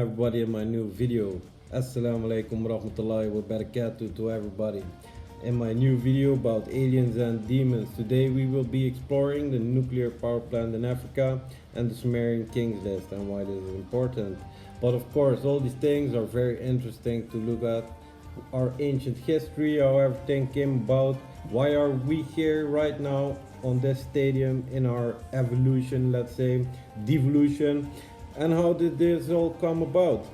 everybody in my new video. Assalamu alaikum warahmatullahi wabarakatuh to everybody. In my new video about aliens and demons, today we will be exploring the nuclear power plant in Africa and the Sumerian kings list and why this is important. But of course, all these things are very interesting to look at. Our ancient history, how everything came about, why are we here right now on this stadium in our evolution, let's say, devolution, and how did this all come about?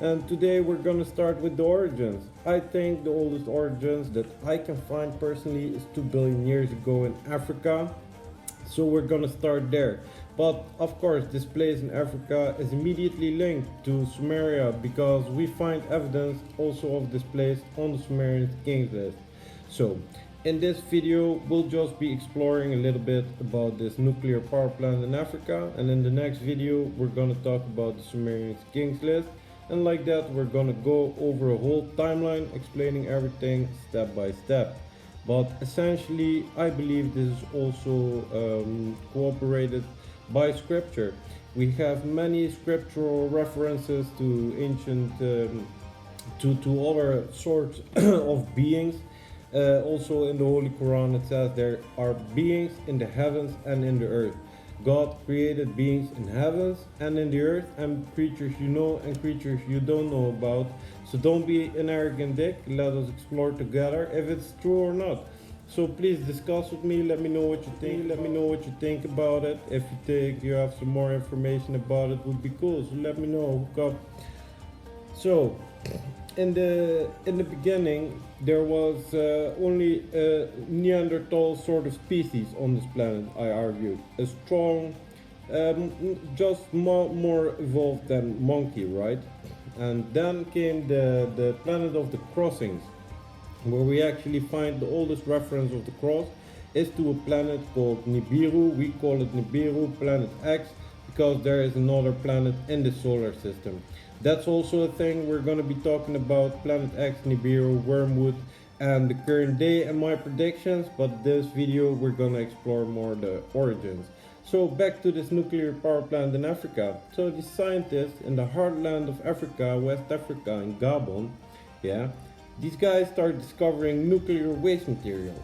And today we're gonna start with the origins. I think the oldest origins that I can find personally is 2 billion years ago in Africa. So we're gonna start there. But of course, this place in Africa is immediately linked to Sumeria because we find evidence also of this place on the Sumerian kings list. So in this video, we'll just be exploring a little bit about this nuclear power plant in Africa, and in the next video, we're gonna talk about the Sumerian kings list. And like that, we're gonna go over a whole timeline explaining everything step by step. But essentially, I believe this is also cooperated by scripture. We have many scriptural references to ancient, to other sorts of beings. Also in the Holy Quran, it says there are beings in the heavens and in the earth. God created beings in heavens and in the earth, and creatures you know and creatures you don't know about. So don't be an arrogant dick. Let us explore together if it's true or not. So please discuss with me. Let me know what you think. Let me know what you think about it. If you think you have some more information about it, would be cool. So let me know. Hook up. So in the beginning, there was only a Neanderthal sort of species on this planet, I argued. A strong, just more evolved than monkey, right? And then came the planet of the crossings, where we actually find the oldest reference of the cross is to a planet called Nibiru. We call it Nibiru, planet X, because there is another planet in the solar system. That's also a thing we're going to be talking about, planet X, Nibiru, Wormwood, and the current day and my predictions. But this video we're going to explore more the origins. So back to this nuclear power plant in Africa. So the scientists in the heartland of Africa, West Africa in Gabon, these guys start discovering nuclear waste material.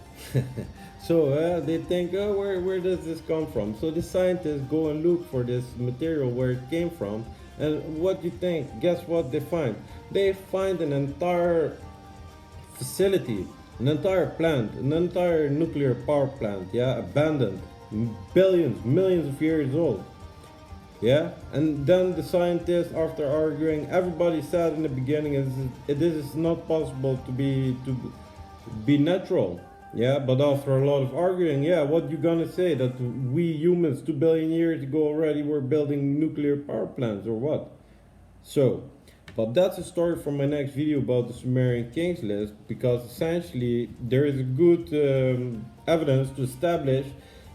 So they think, oh, where does this come from? So the scientists go and look for this material, where it came from. And what do you think? Guess what they find? They find an entire facility, an entire plant, an entire nuclear power plant, abandoned, billions, millions of years old. And then the scientists, after arguing, everybody said in the beginning, this is not possible to be natural. But after a lot of arguing, what you gonna say? That we humans 2 billion years ago already were building nuclear power plants or what? So, but that's a story for my next video about the Sumerian kings list, because essentially there is a good evidence to establish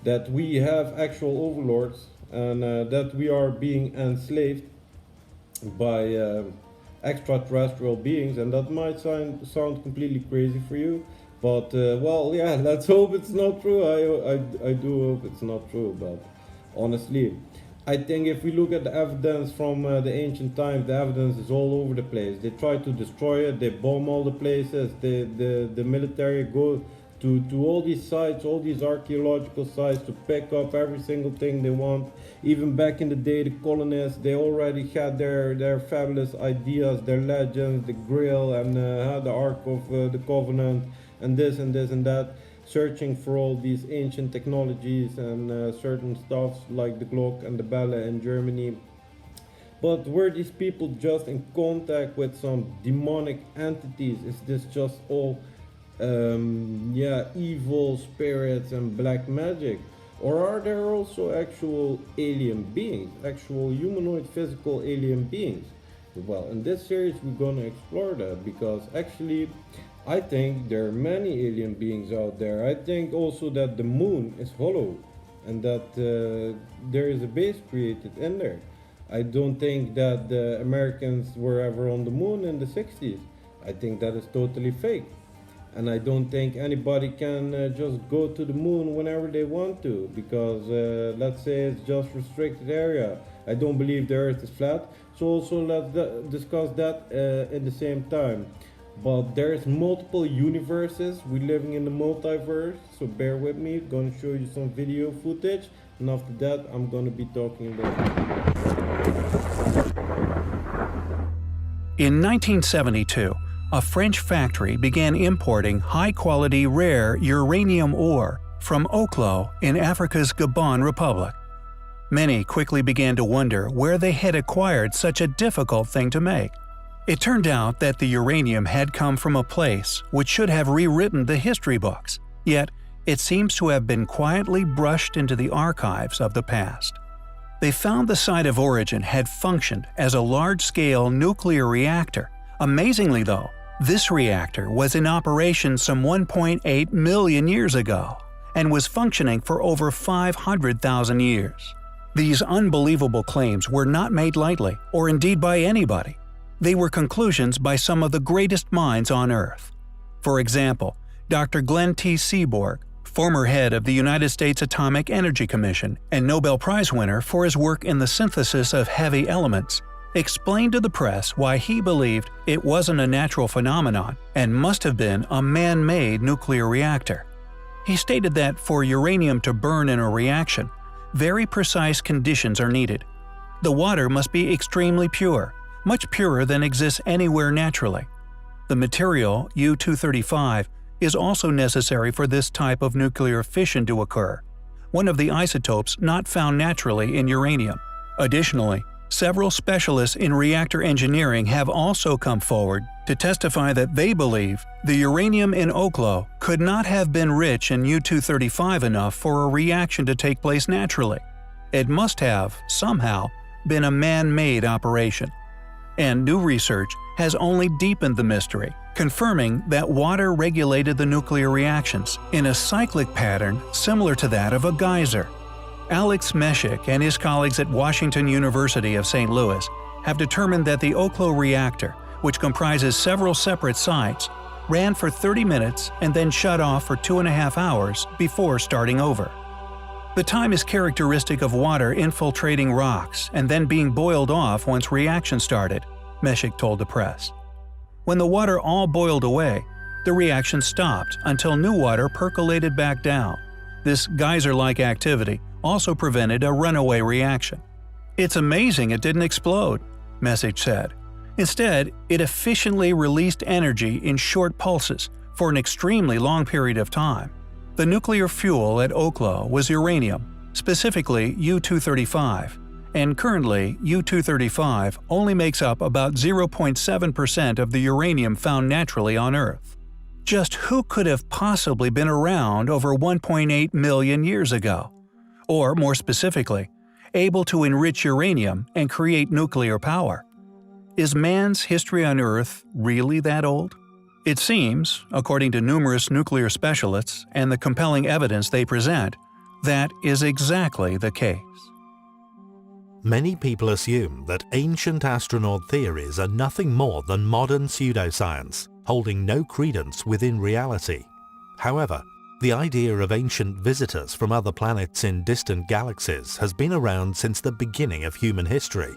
that we have actual overlords and that we are being enslaved by extraterrestrial beings, and that might sound completely crazy for you. But let's hope it's not true. I do hope it's not true. But honestly, I think if we look at the evidence from the ancient times, the evidence is all over the place. They try to destroy it. They bomb all the places. The military go to all these sites, all these archaeological sites, to pick up every single thing they want. Even back in the day, the colonists, they already had their fabulous ideas, their legends, the Grail and the Ark of the Covenant, and this and this and that, searching for all these ancient technologies and certain stuffs like the Glock and the Belle in Germany. But were these people just in contact with some demonic entities? Is this just all evil spirits and black magic? Or are there also actual alien beings, actual humanoid physical alien beings? Well, in this series we're gonna explore that, because actually I think there are many alien beings out there. I think also that the moon is hollow and that there is a base created in there. I don't think that the Americans were ever on the moon in the 60s. I think that is totally fake. And I don't think anybody can just go to the moon whenever they want to, because let's say it's just restricted area. I don't believe the earth is flat, So also let's discuss that in the same time. But there's multiple universes. We're living in the multiverse, so bear with me. Gonna show you some video footage, and after that I'm gonna be talking about it. In 1972, a French factory began importing high-quality rare uranium ore from Oklo in Africa's Gabon Republic. Many quickly began to wonder where they had acquired such a difficult thing to make. It turned out that the uranium had come from a place which should have rewritten the history books, yet it seems to have been quietly brushed into the archives of the past. They found the site of origin had functioned as a large-scale nuclear reactor. Amazingly though, this reactor was in operation some 1.8 million years ago and was functioning for over 500,000 years. These unbelievable claims were not made lightly, or indeed by anybody. They were conclusions by some of the greatest minds on Earth. For example, Dr. Glenn T. Seaborg, former head of the United States Atomic Energy Commission and Nobel Prize winner for his work in the synthesis of heavy elements, explained to the press why he believed it wasn't a natural phenomenon and must have been a man-made nuclear reactor. He stated that for uranium to burn in a reaction, very precise conditions are needed. The water must be extremely pure, much purer than exists anywhere naturally. The material, U-235, is also necessary for this type of nuclear fission to occur, one of the isotopes not found naturally in uranium. Additionally, several specialists in reactor engineering have also come forward to testify that they believe the uranium in Oklo could not have been rich in U-235 enough for a reaction to take place naturally. It must have, somehow, been a man-made operation. And new research has only deepened the mystery, confirming that water regulated the nuclear reactions in a cyclic pattern similar to that of a geyser. Alex Meshik and his colleagues at Washington University of St. Louis have determined that the Oklo reactor, which comprises several separate sites, ran for 30 minutes and then shut off for 2.5 hours before starting over. The time is characteristic of water infiltrating rocks and then being boiled off once reaction started, Meshik told the press. When the water all boiled away, the reaction stopped until new water percolated back down. This geyser-like activity also prevented a runaway reaction. "It's amazing it didn't explode," Meshik said. Instead, it efficiently released energy in short pulses for an extremely long period of time. The nuclear fuel at Oklo was uranium, specifically U-235, and currently U-235 only makes up about 0.7% of the uranium found naturally on Earth. Just who could have possibly been around over 1.8 million years ago? Or, more specifically, able to enrich uranium and create nuclear power? Is man's history on Earth really that old? It seems, according to numerous nuclear specialists and the compelling evidence they present, that is exactly the case. Many people assume that ancient astronaut theories are nothing more than modern pseudoscience, holding no credence within reality. However, the idea of ancient visitors from other planets in distant galaxies has been around since the beginning of human history.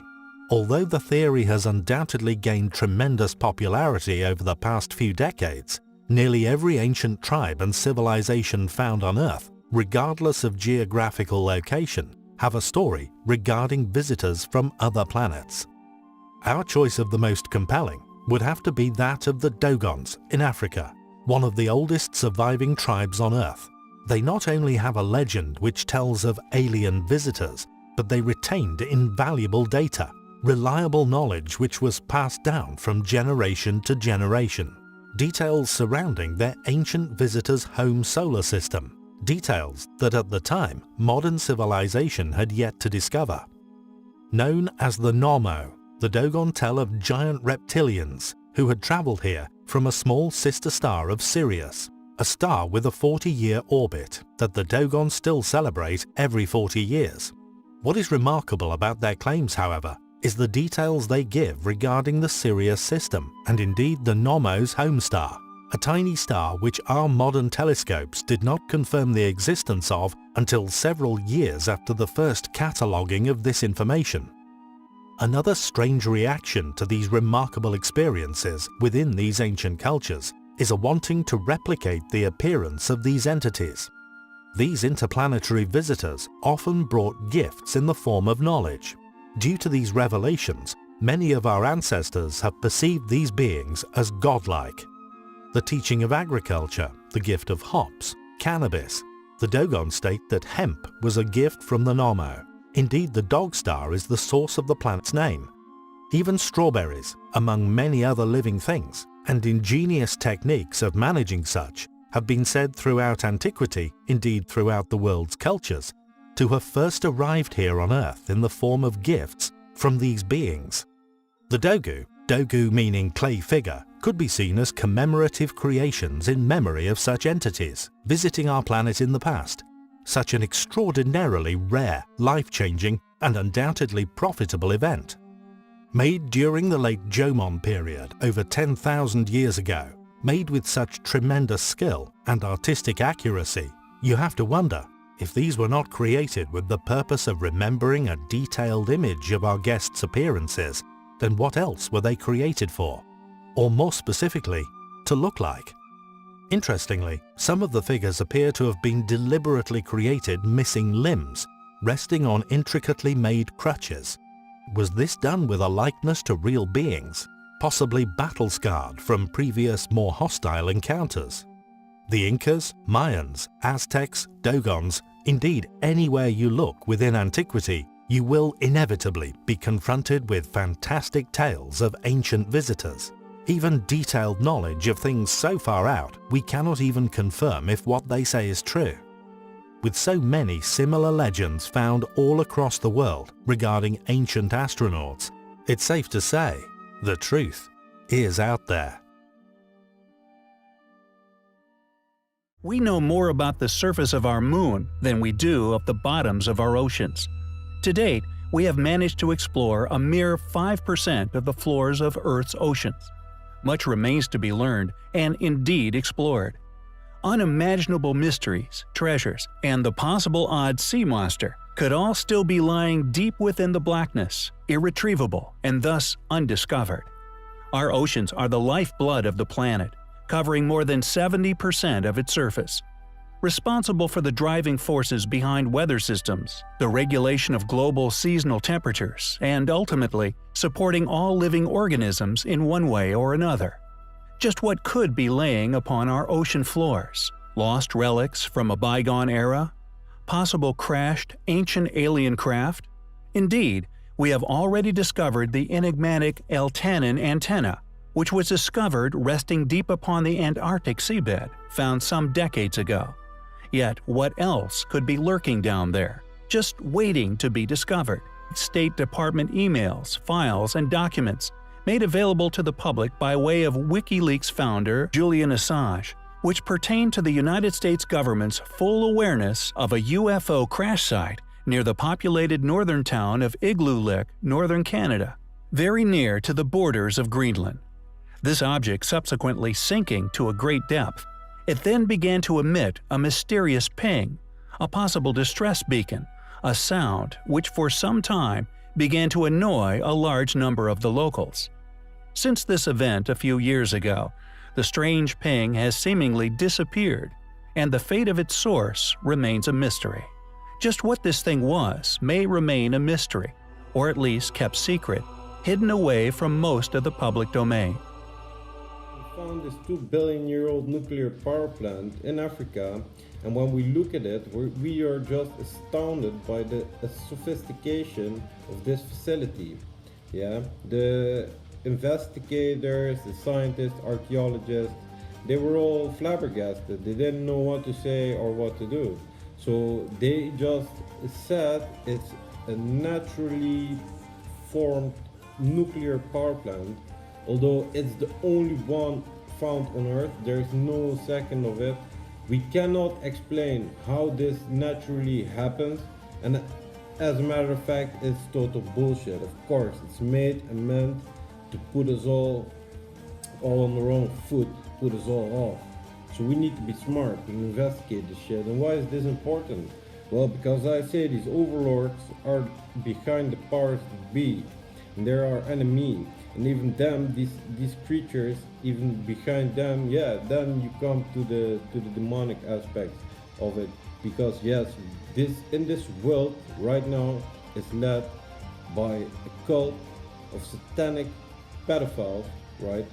Although the theory has undoubtedly gained tremendous popularity over the past few decades, nearly every ancient tribe and civilization found on Earth, regardless of geographical location, have a story regarding visitors from other planets. Our choice of the most compelling would have to be that of the Dogons in Africa, one of the oldest surviving tribes on Earth. They not only have a legend which tells of alien visitors, but they retained invaluable data, reliable knowledge which was passed down from generation to generation. Details surrounding their ancient visitors' home solar system, details that at the time modern civilization had yet to discover. Known as the Nomo, the Dogon tell of giant reptilians who had traveled here from a small sister star of Sirius, a star with a 40-year orbit that the Dogon still celebrate every 40 years. What is remarkable about their claims, however, is the details they give regarding the Sirius system and indeed the Nomo's home star, a tiny star which our modern telescopes did not confirm the existence of until several years after the first cataloguing of this information. Another strange reaction to these remarkable experiences within these ancient cultures is a wanting to replicate the appearance of these entities. These interplanetary visitors often brought gifts in the form of knowledge. Due to these revelations, many of our ancestors have perceived these beings as godlike. The teaching of agriculture, the gift of hops, cannabis. The Dogon state that hemp was a gift from the Nomo. Indeed, the dog star is the source of the planet's name. Even strawberries, among many other living things, and ingenious techniques of managing such, have been said throughout antiquity, indeed throughout the world's cultures, to have first arrived here on Earth in the form of gifts from these beings. The Dogu meaning clay figure, could be seen as commemorative creations in memory of such entities visiting our planet in the past. Such an extraordinarily rare, life-changing, and undoubtedly profitable event. Made during the late Jomon period over 10,000 years ago, made with such tremendous skill and artistic accuracy, you have to wonder if these were not created with the purpose of remembering a detailed image of our guests' appearances, then what else were they created for? Or more specifically, to look like? Interestingly, some of the figures appear to have been deliberately created missing limbs, resting on intricately made crutches. Was this done with a likeness to real beings, possibly battle-scarred from previous more hostile encounters? The Incas, Mayans, Aztecs, Dogons, indeed anywhere you look within antiquity, you will inevitably be confronted with fantastic tales of ancient visitors. Even detailed knowledge of things so far out, we cannot even confirm if what they say is true. With so many similar legends found all across the world regarding ancient astronauts, it's safe to say, the truth is out there. We know more about the surface of our moon than we do of the bottoms of our oceans. To date, we have managed to explore a mere 5% of the floors of Earth's oceans. Much remains to be learned and indeed explored. Unimaginable mysteries, treasures, and the possible odd sea monster could all still be lying deep within the blackness, irretrievable and thus undiscovered. Our oceans are the lifeblood of the planet, covering more than 70% of its surface. Responsible for the driving forces behind weather systems, the regulation of global seasonal temperatures, and ultimately, supporting all living organisms in one way or another. Just what could be laying upon our ocean floors? Lost relics from a bygone era? Possible crashed ancient alien craft? Indeed, we have already discovered the enigmatic Eltanin antenna, which was discovered resting deep upon the Antarctic seabed, found some decades ago. Yet what else could be lurking down there, just waiting to be discovered? State Department emails, files, and documents made available to the public by way of WikiLeaks founder Julian Assange, which pertain to the United States government's full awareness of a UFO crash site near the populated northern town of Igloolik, northern Canada, very near to the borders of Greenland. This object subsequently sinking to a great depth, it then began to emit a mysterious ping, a possible distress beacon, a sound which for some time began to annoy a large number of the locals. Since this event a few years ago, the strange ping has seemingly disappeared, and the fate of its source remains a mystery. Just what this thing was may remain a mystery, or at least kept secret, hidden away from most of the public domain. We found this 2 billion-year-old nuclear power plant in Africa, and when we look at it, we are just astounded by the sophistication of this facility. Yeah, the investigators, the scientists, archaeologists, they were all flabbergasted. They didn't know what to say or what to do. So they just said it's a naturally formed nuclear power plant. Although it's the only one found on Earth, there's no second of it. We cannot explain how this naturally happens, and as a matter of fact, it's total bullshit. Of course, it's made and meant to put us all on the wrong foot, put us all off. So we need to be smart and investigate this shit. And why is this important? Well, because I say these overlords are behind the powers that be. and they're our enemy. And even them, these creatures, even behind them, yeah, then you come to the demonic aspects of it, because yes, this world right now is led by a cult of satanic pedophiles, right?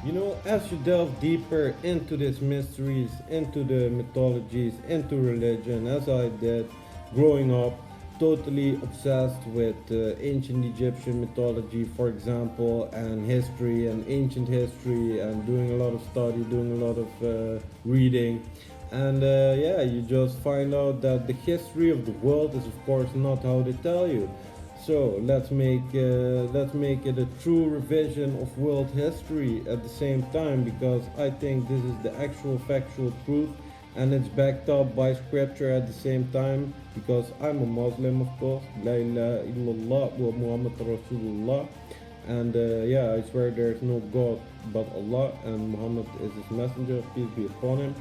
You know, as you delve deeper into these mysteries, into the mythologies, into religion, as I did growing up, totally obsessed with ancient Egyptian mythology, for example, and history and ancient history, and doing a lot of study, doing a lot of reading. And yeah, you just find out that the history of the world is of course not how they tell you. So let's make it a true revision of world history at the same time, because I think this is the actual factual truth, and it's backed up by scripture at the same time, because I'm a Muslim, of course. La ilaha illallah wa Muhammad Rasulullah. And yeah, I swear there's no God but Allah, and Muhammad is his messenger, peace be upon him.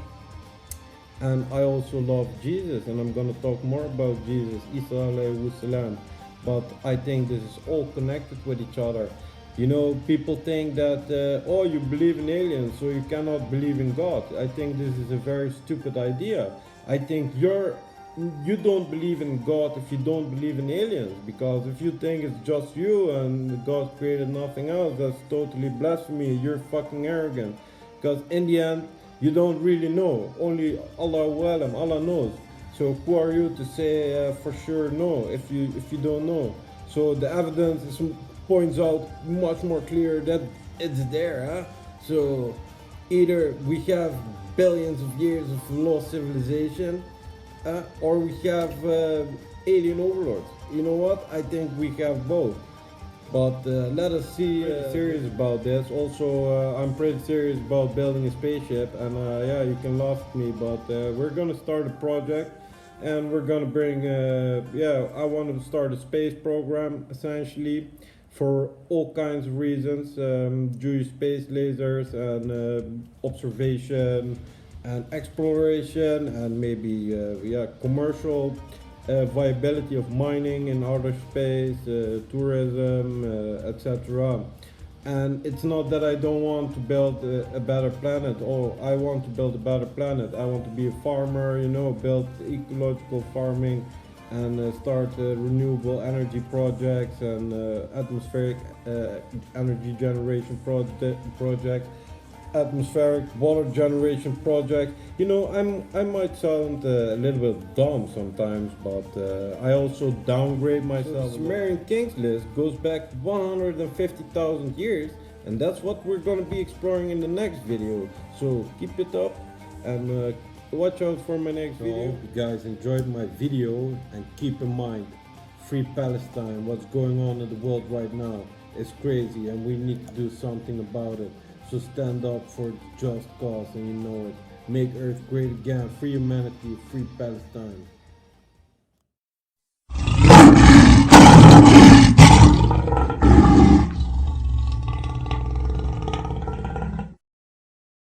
And I also love Jesus, and I'm gonna talk more about Jesus, Isa alayhi salam. But I think this is all connected with each other. You know, people think that, oh, you believe in aliens, so you cannot believe in God. I think this is a very stupid idea. I think you don't believe in God if you don't believe in aliens, because if you think it's just you and God created nothing else, that's totally blasphemy. You're fucking arrogant, because in the end, you don't really know. Only Allah knows. So who are you to say for sure no if you don't know? So the evidence points out much more clear that it's there, huh? So either we have billions of years of lost civilization, or we have alien overlords. You know what? I think we have both. But let us see. Serious about this. Also, I'm pretty serious about building a spaceship, and yeah, you can laugh at me, but we're gonna start a project, and we're gonna bring. Yeah, I want to start a space program essentially for all kinds of reasons. Jewish space lasers and observation and exploration, and maybe yeah, commercial viability of mining in outer space, tourism, etc. And it's not that I don't want to build a better planet. Oh, I want to build a better planet. I want to be a farmer, you know, build ecological farming, and start renewable energy projects and atmospheric energy generation projects, atmospheric water generation project. You know, I might sound a little bit dumb sometimes, but I also downgrade myself. The Sumerian Kings list goes back 150,000 years, and that's what we're going to be exploring in the next video. So keep it up, and watch out for my next video. I hope you guys enjoyed my video, and keep in mind, free Palestine. What's going on in the world right now is crazy, and we need to do something about it. So stand up for the just cause, and you know it. Make Earth great again. Free humanity, free Palestine.